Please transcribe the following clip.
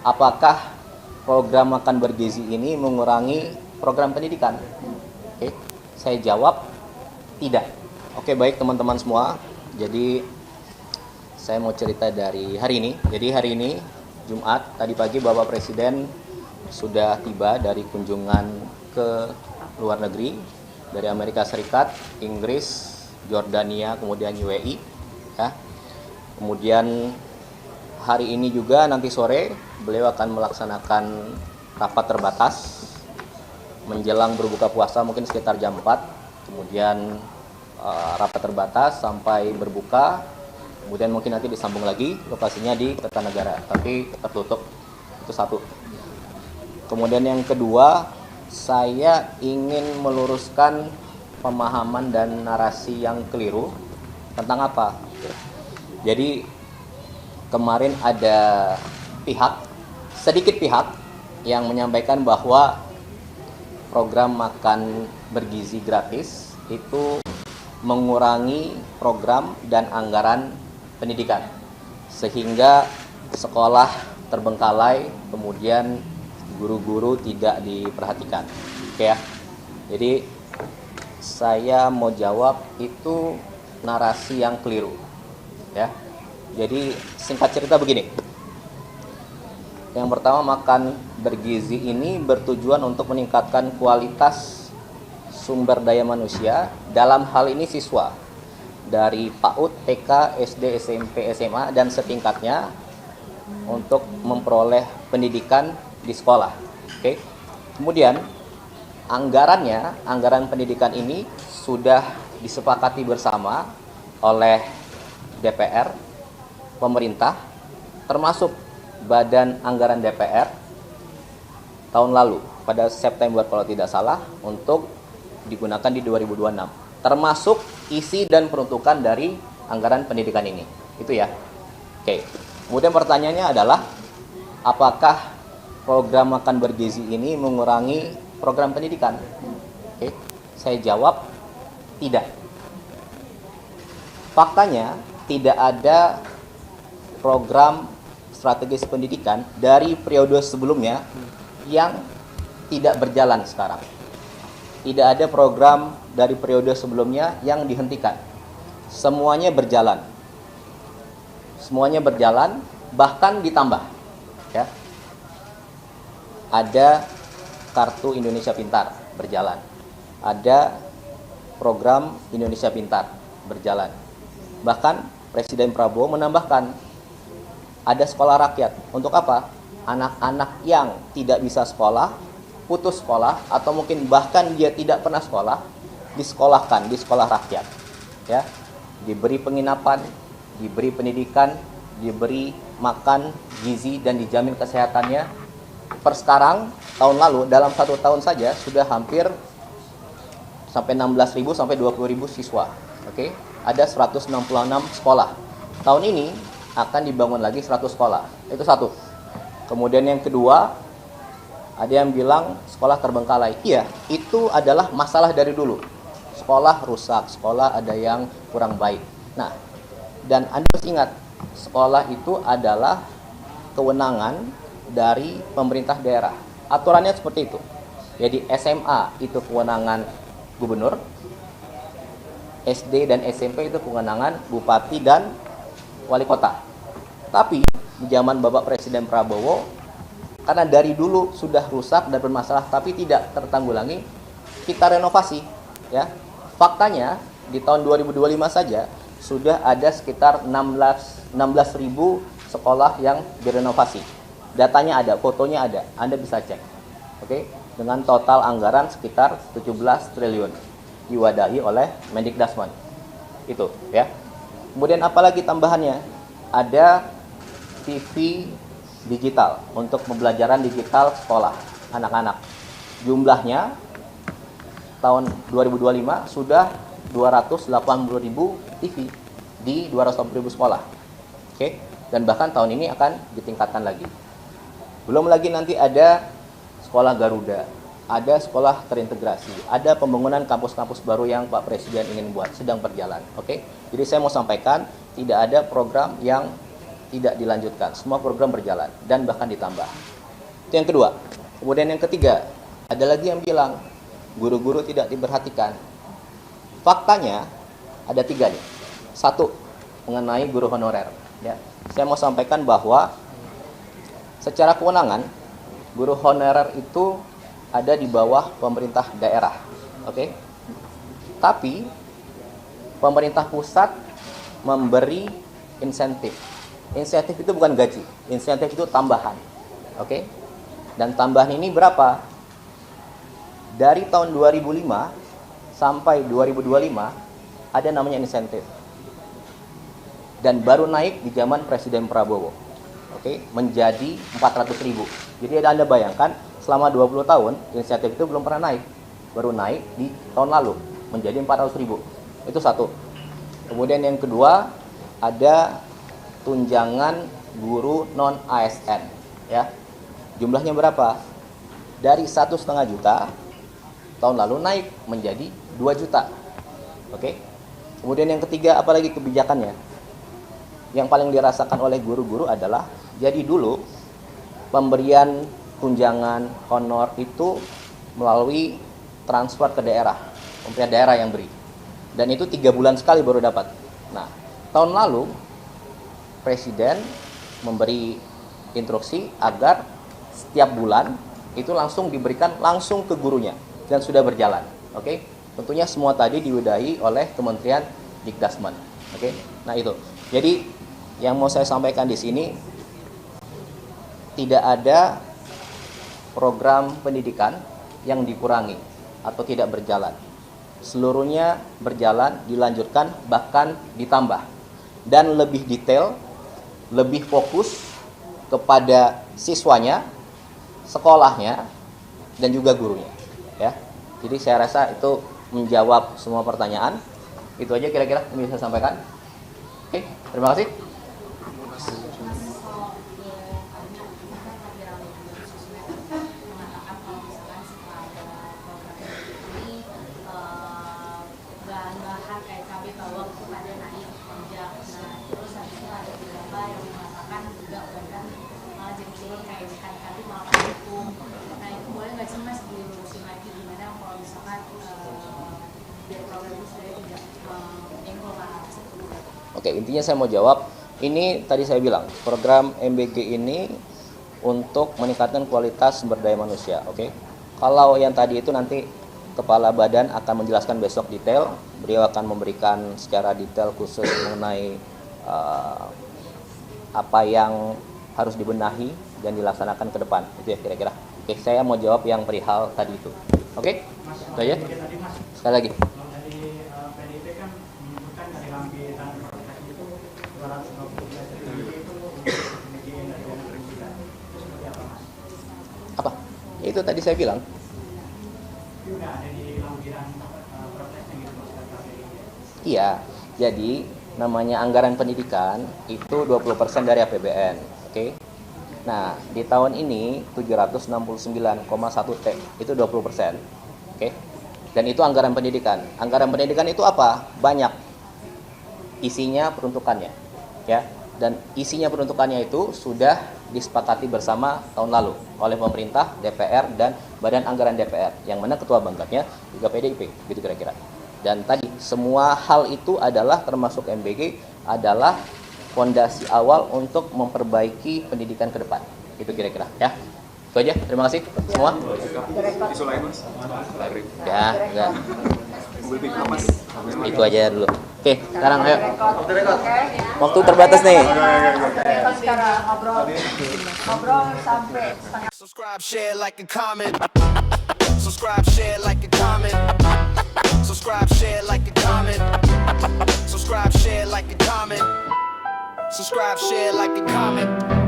apakah program makan bergizi ini mengurangi program pendidikan? Oke, saya jawab tidak. Oke, baik teman-teman semua. Jadi saya mau cerita dari hari ini. Jadi hari ini Jumat tadi pagi Bapak Presiden sudah tiba dari kunjungan ke luar negeri, dari Amerika Serikat, Inggris, Jordania, kemudian UAE, ya. Kemudian hari ini juga nanti sore beliau akan melaksanakan rapat terbatas menjelang berbuka puasa mungkin sekitar jam 4. Kemudian rapat terbatas sampai berbuka. Kemudian mungkin nanti disambung lagi, lokasinya di Kertanegara, tapi tertutup. Itu satu. Kemudian yang kedua, saya ingin meluruskan pemahaman dan narasi yang keliru tentang apa. Jadi kemarin ada sedikit pihak yang menyampaikan bahwa program makan bergizi gratis itu mengurangi program dan anggaran pendidikan, sehingga sekolah terbengkalai, kemudian guru-guru tidak diperhatikan. Oke ya. Jadi saya mau jawab itu narasi yang keliru. Ya. Jadi singkat cerita begini. Yang pertama, makan bergizi ini bertujuan untuk meningkatkan kualitas sumber daya manusia, dalam hal ini siswa dari PAUD, TK, SD, SMP, SMA dan setingkatnya untuk memperoleh pendidikan di sekolah. Oke. Kemudian anggaran pendidikan ini sudah disepakati bersama oleh DPR, pemerintah, termasuk Badan Anggaran DPR tahun lalu pada September kalau tidak salah, untuk digunakan di 2026, termasuk isi dan peruntukan dari anggaran pendidikan ini. Itu ya. Oke. Kemudian pertanyaannya adalah, apakah program makan bergizi ini mengurangi program pendidikan? Oke. Saya jawab tidak. Faktanya tidak ada program strategis pendidikan dari periode sebelumnya yang tidak berjalan sekarang. Tidak ada program dari periode sebelumnya yang dihentikan. Semuanya berjalan. Semuanya berjalan, bahkan ditambah. Ya. Ada Kartu Indonesia Pintar berjalan. Ada program Indonesia Pintar berjalan. Bahkan Presiden Prabowo menambahkan ada sekolah rakyat. Untuk apa? Anak-anak yang tidak bisa sekolah, putus sekolah, atau mungkin bahkan dia tidak pernah sekolah, disekolahkan di sekolah rakyat. Ya, diberi penginapan, diberi pendidikan, diberi makan gizi dan dijamin kesehatannya. Per sekarang, tahun lalu dalam 1 tahun saja sudah hampir sampai 16.000 sampai 20.000 siswa. Oke, ada 166 sekolah. Tahun ini akan dibangun lagi 100 sekolah. Itu satu. Kemudian yang kedua, ada yang bilang sekolah terbengkalai. Iya, itu adalah masalah dari dulu. Sekolah rusak, sekolah ada yang kurang baik. Nah, dan Anda harus ingat, sekolah itu adalah kewenangan dari pemerintah daerah. Aturannya seperti itu. Jadi SMA itu kewenangan gubernur, SD dan SMP itu kewenangan bupati dan wali kota. Tapi di zaman Bapak Presiden Prabowo, karena dari dulu sudah rusak dan bermasalah tapi tidak tertanggulangi, kita renovasi, ya. Faktanya di tahun 2025 saja sudah ada sekitar 16.000 sekolah yang direnovasi. Datanya ada, fotonya ada, Anda bisa cek. Oke, dengan total anggaran sekitar 17 triliun diwadahi oleh Mendikbudristek. Itu, ya. Kemudian apalagi tambahannya? Ada TV digital untuk pembelajaran digital sekolah anak-anak. Jumlahnya tahun 2025 sudah 280.000 TV di 280.000 sekolah. Oke, dan bahkan tahun ini akan ditingkatkan lagi. Belum lagi nanti ada sekolah Garuda, ada sekolah terintegrasi, ada pembangunan kampus-kampus baru yang Pak Presiden ingin buat, sedang berjalan. Oke, jadi saya mau sampaikan tidak ada program yang tidak dilanjutkan. Semua program berjalan dan bahkan ditambah. Itu yang kedua. Kemudian yang ketiga, ada lagi yang bilang guru-guru tidak diperhatikan. Faktanya ada 3 nih. 1, mengenai guru honorer. Ya, saya mau sampaikan bahwa secara kewenangan guru honorer itu ada di bawah pemerintah daerah. Oke? Tapi pemerintah pusat memberi insentif. Insentif itu bukan gaji, insentif itu tambahan. Oke? Dan tambahan ini berapa? Dari tahun 2005 sampai 2025 ada namanya insentif. Dan baru naik di zaman Presiden Prabowo. Oke, menjadi 400.000. Jadi Anda bayangkan selama 20 tahun insentif itu belum pernah naik. Baru naik di tahun lalu menjadi 400.000. Itu 1. Kemudian yang kedua, ada tunjangan guru non ASN, ya. Jumlahnya berapa? Dari 1,5 juta tahun lalu naik menjadi 2 juta. Oke. Kemudian yang ketiga, apalagi kebijakannya? Yang paling dirasakan oleh guru-guru adalah, jadi dulu pemberian tunjangan honor itu melalui transfer ke daerah, pemerintah daerah yang beri. Dan itu 3 bulan sekali baru dapat. Nah, tahun lalu Presiden memberi instruksi agar setiap bulan itu langsung diberikan langsung ke gurunya dan sudah berjalan. Oke, tentunya semua tadi diudahi oleh Kementerian Dikdasmen. Oke, nah itu. Jadi yang mau saya sampaikan di sini, tidak ada program pendidikan yang dikurangi atau tidak berjalan. Seluruhnya berjalan, dilanjutkan, bahkan ditambah. Dan lebih detail, lebih fokus kepada siswanya, sekolahnya, dan juga gurunya. Ya. Jadi saya rasa itu menjawab semua pertanyaan. Itu aja kira-kira yang bisa saya sampaikan. Oke, terima kasih. Oke, intinya saya mau jawab, ini tadi saya bilang, program MBG ini untuk meningkatkan kualitas sumber daya manusia. Oke, kalau yang tadi itu nanti Kepala Badan akan menjelaskan besok detail, beliau akan memberikan secara detail khusus mengenai apa yang harus dibenahi dan dilaksanakan ke depan. Itu ya kira-kira. Oke, saya mau jawab yang perihal tadi itu. Oke, itu aja. Sekali lagi. Apa? Itu tadi saya bilang. Iya, jadi namanya anggaran pendidikan itu 20% dari APBN. Oke. Nah, di tahun ini 769,1 T itu 20%. Oke. Dan itu anggaran pendidikan. Anggaran pendidikan itu apa? Banyak. Isinya peruntukannya. Ya. Dan isinya peruntukannya itu sudah disepakati bersama tahun lalu oleh pemerintah, DPR, dan Badan Anggaran DPR, yang mana ketua bangkatnya juga PDIP, gitu kira-kira. Dan tadi semua hal itu adalah termasuk MBG adalah fondasi awal untuk memperbaiki pendidikan ke depan. Itu kira-kira ya. Itu aja. Terima kasih semua. Ya. Itu aja dulu. Oke, sekarang ayo. Waktu terbatas nih. Sekarang ngobrol sampai setengah. Subscribe, share, like, and comment. Subscribe, share, like, and comment. Subscribe, share, like, and comment. Subscribe, share, like, and comment. Subscribe, share, like, and comment.